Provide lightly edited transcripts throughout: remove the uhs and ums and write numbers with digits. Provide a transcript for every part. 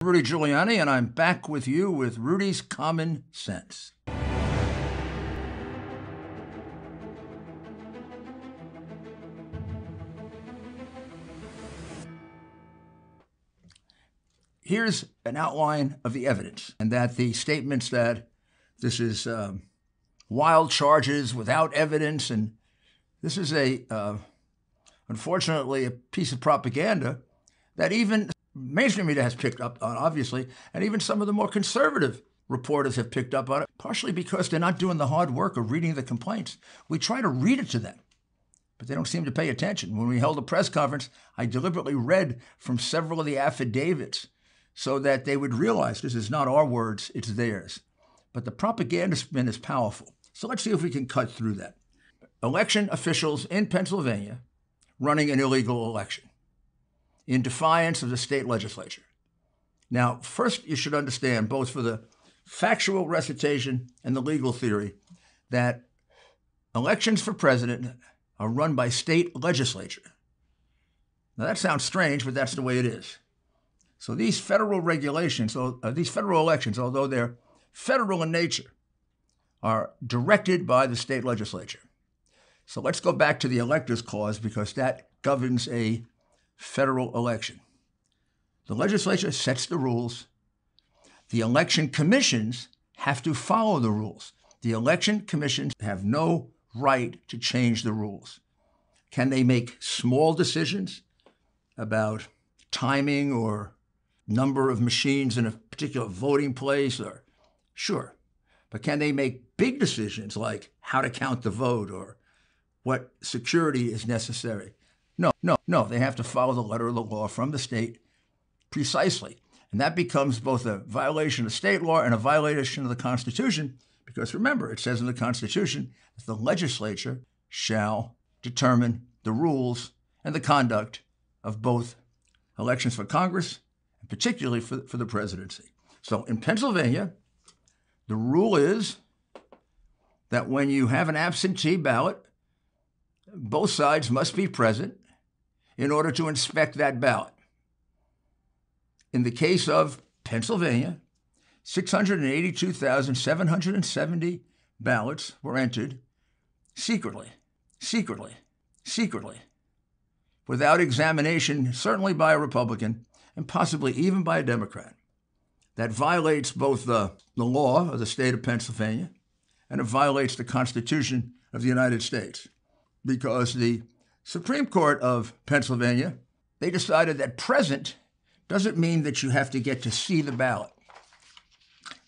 Rudy Giuliani, and I'm back with you with Rudy's Common Sense. Here's an outline of the evidence, and that the statements that this is wild charges without evidence, and this is unfortunately, a piece of propaganda that even mainstream media has picked up on, obviously, and even some of the more conservative reporters have picked up on it, partially because they're not doing the hard work of reading the complaints. We try to read it to them, but they don't seem to pay attention. When we held a press conference, I deliberately read from several of the affidavits so that they would realize this is not our words, it's theirs. But the propaganda spin is powerful. So let's see if we can cut through that. Election officials in Pennsylvania running an illegal election in defiance of the state legislature. Now, first, you should understand, both for the factual recitation and the legal theory, that elections for president are run by state legislature. Now, that sounds strange, but that's the way it is. So these federal regulations, these federal elections, although they're federal in nature, are directed by the state legislature. So let's go back to the Electors Clause, because that governs a federal election. The legislature sets the rules. The election commissions have to follow the rules. The election commissions have no right to change the rules. Can they make small decisions about timing or number of machines in a particular voting place? Or sure. But can they make big decisions like how to count the vote or what security is necessary? No. They have to follow the letter of the law from the state precisely. And that becomes both a violation of state law and a violation of the Constitution, because remember, it says in the Constitution that the legislature shall determine the rules and the conduct of both elections for Congress, and particularly for the presidency. So in Pennsylvania, the rule is that when you have an absentee ballot, both sides must be present in order to inspect that ballot. In the case of Pennsylvania, 682,770 ballots were entered secretly, without examination, certainly by a Republican and possibly even by a Democrat. That violates both the law of the state of Pennsylvania and it violates the Constitution of the United States, because the Supreme Court of Pennsylvania, they decided that present doesn't mean that you have to get to see the ballot.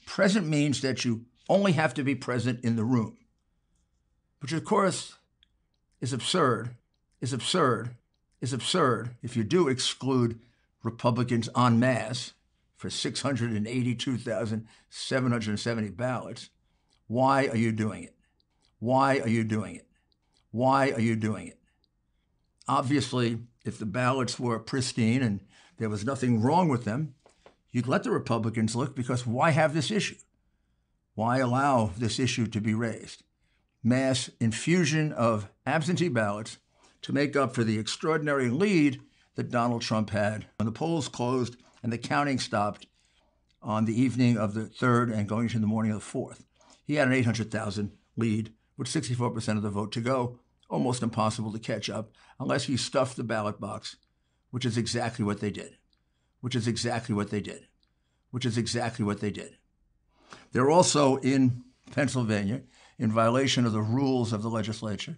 Present means that you only have to be present in the room, which of course is absurd if you do exclude Republicans en masse for 682,770 ballots. Why are you doing it? Why are you doing it? Why are you doing it? Obviously, if the ballots were pristine and there was nothing wrong with them, you'd let the Republicans look, because why have this issue? Why allow this issue to be raised? Mass infusion of absentee ballots to make up for the extraordinary lead that Donald Trump had when the polls closed and the counting stopped on the evening of the 3rd and going into the morning of the 4th. He had an 800,000 lead with 64% of the vote to go. Almost impossible to catch up unless you stuff the ballot box, which is exactly what they did. They're also in Pennsylvania, in violation of the rules of the legislature.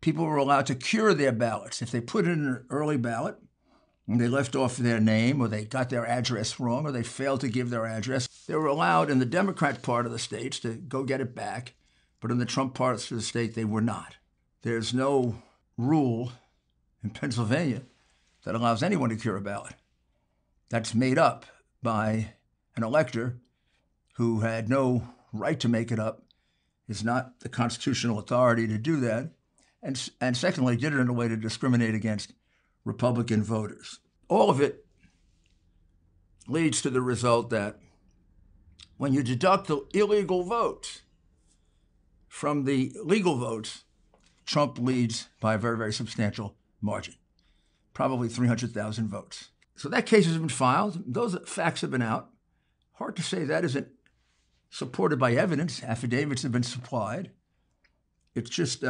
People were allowed to cure their ballots. If they put in an early ballot and they left off their name, or they got their address wrong, or they failed to give their address, they were allowed in the Democrat part of the states to go get it back, but in the Trump parts of the state, they were not. There's no rule in Pennsylvania that allows anyone to cure a ballot. That's made up by an elector who had no right to make it up, is not the constitutional authority to do that, and secondly, did it in a way to discriminate against Republican voters. All of it leads to the result that when you deduct the illegal votes from the legal votes, Trump leads by a very, very substantial margin, probably 300,000 votes. So that case has been filed. Those facts have been out. Hard to say that isn't supported by evidence. Affidavits have been supplied. It's just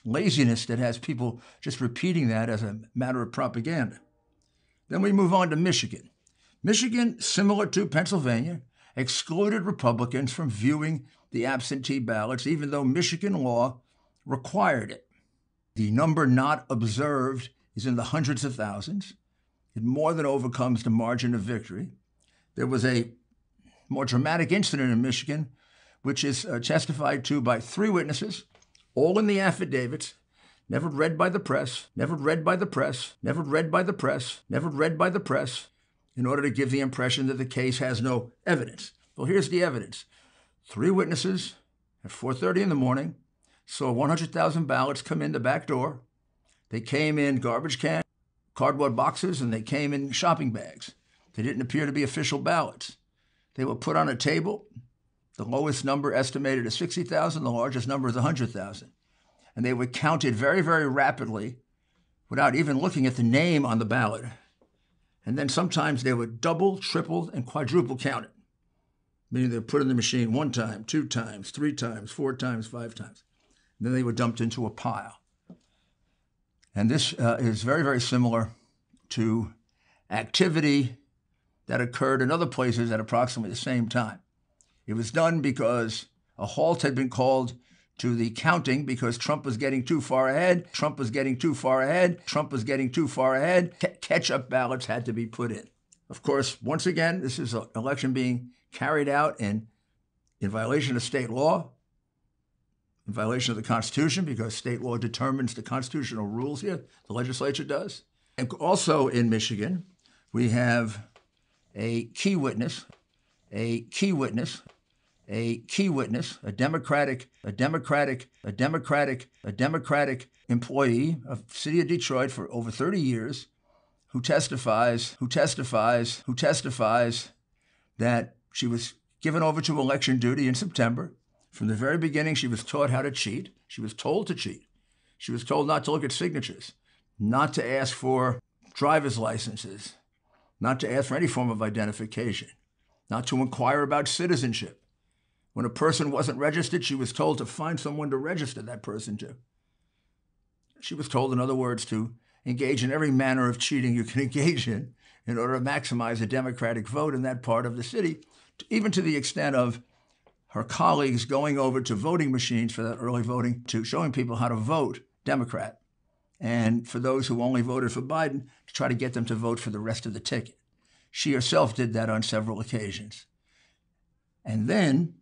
laziness that has people just repeating that as a matter of propaganda. Then we move on to Michigan. Michigan, similar to Pennsylvania, excluded Republicans from viewing the absentee ballots, even though Michigan law required it. The number not observed is in the hundreds of thousands. It more than overcomes the margin of victory. There was a more dramatic incident in Michigan, which is testified to by 3 witnesses, all in the affidavits, never read by the press, never read by the press, never read by the press, never read by the press, in order to give the impression that the case has no evidence. Well, here's the evidence. 3 witnesses at 4:30 in the morning saw 100,000 ballots come in the back door. They came in garbage cans, cardboard boxes, and they came in shopping bags. They didn't appear to be official ballots. They were put on a table. The lowest number estimated as 60,000, the largest number is 100,000. And they were counted very, very rapidly without even looking at the name on the ballot. And then sometimes they were double, triple, and quadruple counted, meaning they were put in the machine 1 time, 2 times, 3 times, 4 times, 5 times. And then they were dumped into a pile. And this is very, very similar to activity that occurred in other places at approximately the same time. It was done because a halt had been called to the counting because Trump was getting too far ahead. Trump was getting too far ahead. Trump was getting too far ahead. Catch-up ballots had to be put in. Of course, once again, this is an election being carried out in violation of state law, in violation of the Constitution, because state law determines the constitutional rules here. The legislature does. And also in Michigan, we have a key witness, a Democratic employee of the city of Detroit for over 30 years, who testifies that she was given over to election duty in September. From the very beginning, she was taught how to cheat. She was told to cheat. She was told not to look at signatures, not to ask for driver's licenses, not to ask for any form of identification, not to inquire about citizenship. When a person wasn't registered, she was told to find someone to register that person to. She was told, in other words, to engage in every manner of cheating you can engage in order to maximize a Democratic vote in that part of the city, even to the extent of her colleagues going over to voting machines for that early voting, to showing people how to vote Democrat. And for those who only voted for Biden, to try to get them to vote for the rest of the ticket. She herself did that on several occasions. And then,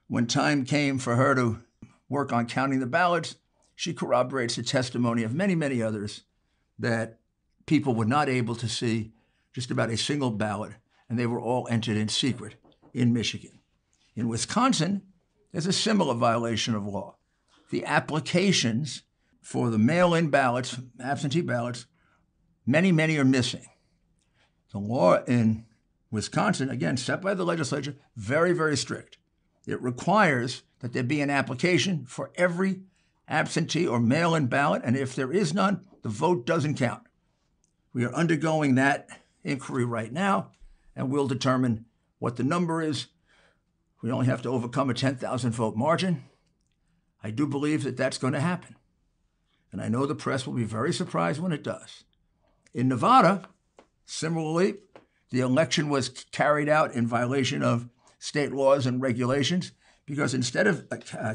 when time came for her to work on counting the ballots, she corroborates the testimony of many, many others that people were not able to see just about a single ballot, and they were all entered in secret in Michigan. In Wisconsin, there's a similar violation of law. The applications for the mail-in ballots, absentee ballots, many, many are missing. The law in Wisconsin, again, set by the legislature, very, very strict. It requires that there be an application for every absentee or mail-in ballot, and if there is none, the vote doesn't count. We are undergoing that inquiry right now, and we'll determine what the number is. We only have to overcome a 10,000 vote margin. I do believe that that's going to happen. And I know the press will be very surprised when it does. In Nevada, similarly, the election was carried out in violation of state laws and regulations because instead of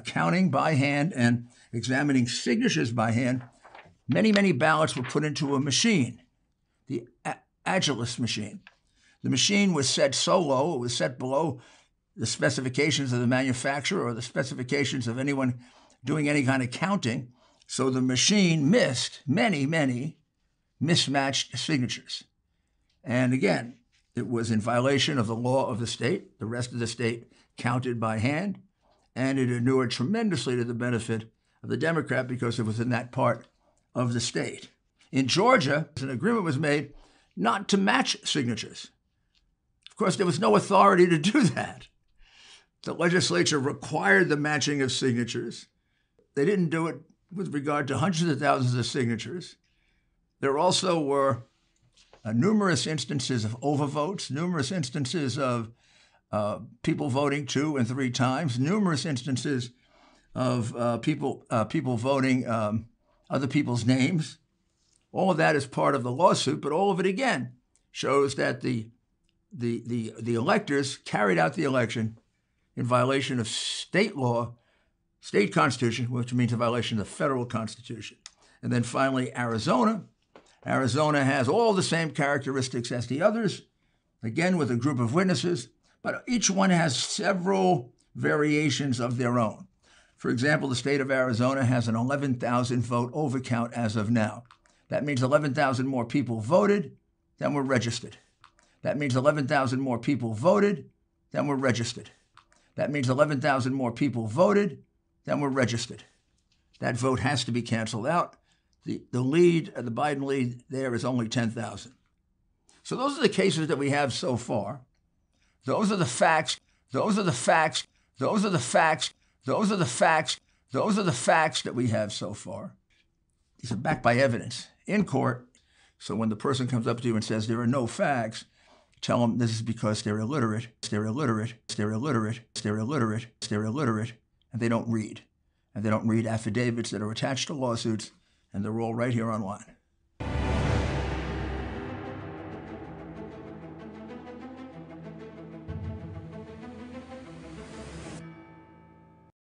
counting by hand and examining signatures by hand, many, many ballots were put into a machine, the Agilist machine. The machine was set so low, it was set below the specifications of the manufacturer or the specifications of anyone doing any kind of counting. So the machine missed many, many mismatched signatures. And again, it was in violation of the law of the state. The rest of the state counted by hand, and it inured tremendously to the benefit of the Democrat because it was in that part of the state. In Georgia, an agreement was made not to match signatures. Of course, there was no authority to do that. The legislature required the matching of signatures. They didn't do it with regard to hundreds of thousands of signatures. There also were numerous instances of overvotes, numerous instances of people voting 2 and 3 times, numerous instances of people voting other people's names. All of that is part of the lawsuit, but all of it again shows that the electors carried out the election in violation of state law, state constitution, which means a violation of the federal constitution. And then finally, Arizona. Arizona has all the same characteristics as the others, again with a group of witnesses, but each one has several variations of their own. For example, the state of Arizona has an 11,000 vote overcount as of now. That means 11,000 more people voted than were registered. That means 11,000 more people voted than were registered. That means 11,000 more people voted than were registered. That vote has to be canceled out. The lead, the Biden lead there is only 10,000. So those are the cases that we have so far. Those are the facts. Those are the facts. Those are the facts. Those are the facts. Those are the facts that we have so far. These are backed by evidence in court. So when the person comes up to you and says there are no facts, tell them this is because they're illiterate, they're illiterate, they're illiterate, they're illiterate, they're illiterate, and they don't read. And they don't read affidavits that are attached to lawsuits, and they're all right here online.